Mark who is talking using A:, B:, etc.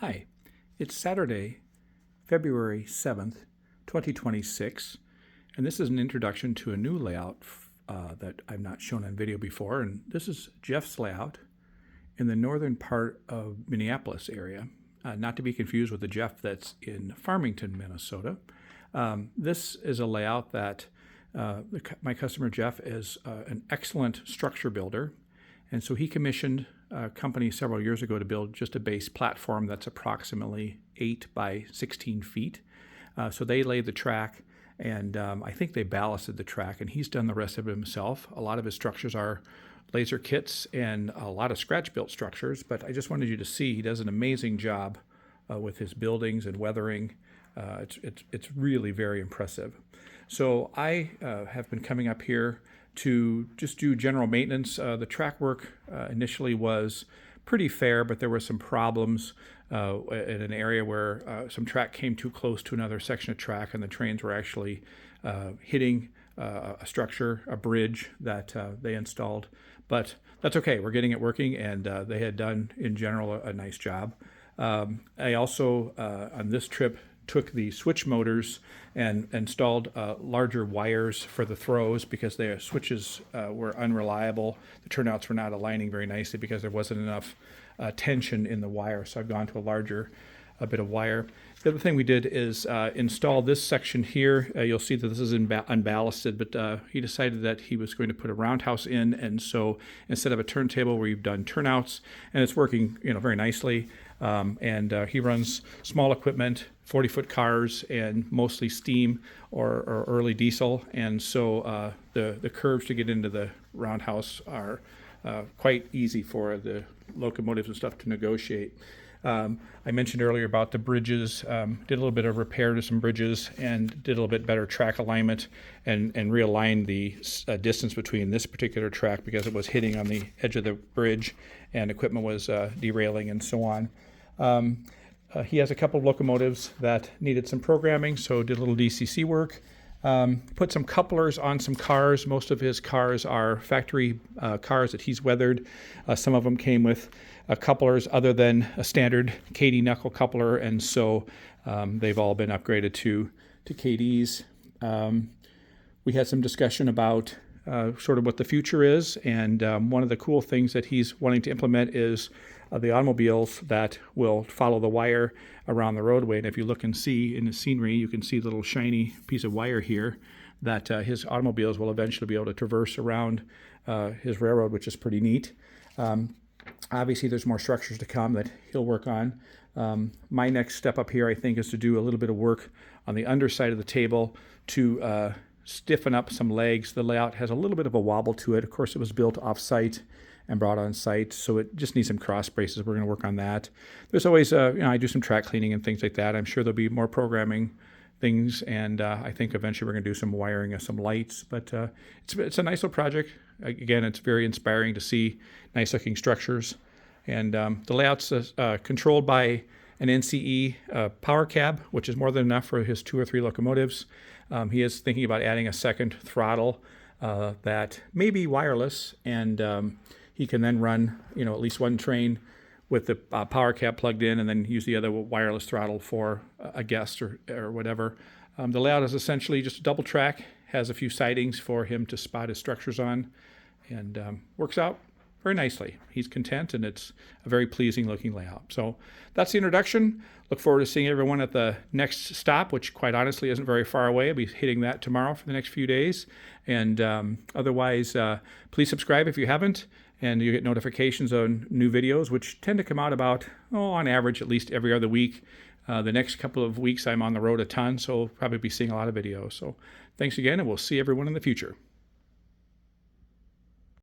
A: Hi, it's Saturday, February 7th, 2026, and this is an introduction to a new layout that I've not shown on video before, and this is Jeff's layout in the northern part of Minneapolis area, not to be confused with the Jeff that's in Farmington, Minnesota. This is a layout that my customer Jeff is an excellent structure builder, and so he commissioned a company several years ago to build just a base platform that's approximately 8 by 16 feet. So they laid the track, and I think they ballasted the track, and he's done the rest of it himself. A lot of his structures are laser kits and a lot of scratch-built structures, but I just wanted you to see he does an amazing job with his buildings and weathering. It's really very impressive. So I have been coming up here to just do general maintenance. The track work initially was pretty fair, but there were some problems in an area where some track came too close to another section of track, and the trains were actually hitting a structure, a bridge that they installed. But that's okay. We're getting it working, and they had done, in general, a nice job. I also, on this trip, took the switch motors and installed larger wires for the throws because their switches were unreliable. The turnouts were not aligning very nicely because there wasn't enough tension in the wire. So I've gone to a bit of wire. The other thing we did is install this section here. You'll see that this is unballasted, but he decided that he was going to put a roundhouse in, and so instead of a turntable, we've done turnouts, and it's working, very nicely. And he runs small equipment, 40-foot cars, and mostly steam or early diesel, and so the curves to get into the roundhouse are quite easy for the locomotives and stuff to negotiate. I mentioned earlier about the bridges, did a little bit of repair to some bridges and did a little bit better track alignment and realigned the distance between this particular track because it was hitting on the edge of the bridge and equipment was derailing and so on. He has a couple of locomotives that needed some programming, so did a little DCC work. Put some couplers on some cars. Most of his cars are factory cars that he's weathered. Some of them came with couplers other than a standard KD knuckle coupler, and so they've all been upgraded to KDs. We had some discussion about sort of what the future is, and one of the cool things that he's wanting to implement is the automobiles that will follow the wire around the roadway. And if you look and see in the scenery, you can see the little shiny piece of wire here that his automobiles will eventually be able to traverse around his railroad, which is pretty neat. Obviously, there's more structures to come that he'll work on. My next step up here, I think, is to do a little bit of work on the underside of the table to stiffen up some legs. The layout has a little bit of a wobble to it. Of course, it was built off-site and brought on site, so it just needs some cross braces. We're going to work on that. There's always, I do some track cleaning and things like that. I'm sure there'll be more programming things, and I think eventually we're going to do some wiring of some lights. But it's a nice little project. Again, it's very inspiring to see nice-looking structures. And the layout's controlled by an NCE power cab, which is more than enough for his 2 or 3 locomotives. He is thinking about adding a second throttle that may be wireless, and he can then run, at least one train with the power cab plugged in, and then use the other wireless throttle for a guest or whatever. The layout is essentially just a double track, has a few sidings for him to spot his structures on, and works out very nicely. He's content, and it's a very pleasing looking layout. So that's the introduction. Look forward to seeing everyone at the next stop, which quite honestly isn't very far away. I'll be hitting that tomorrow for the next few days. And otherwise, please subscribe if you haven't, and you get notifications on new videos, which tend to come out about, on average, at least every other week. The next couple of weeks, I'm on the road a ton, so I'll probably be seeing a lot of videos. So thanks again, and we'll see everyone in the future.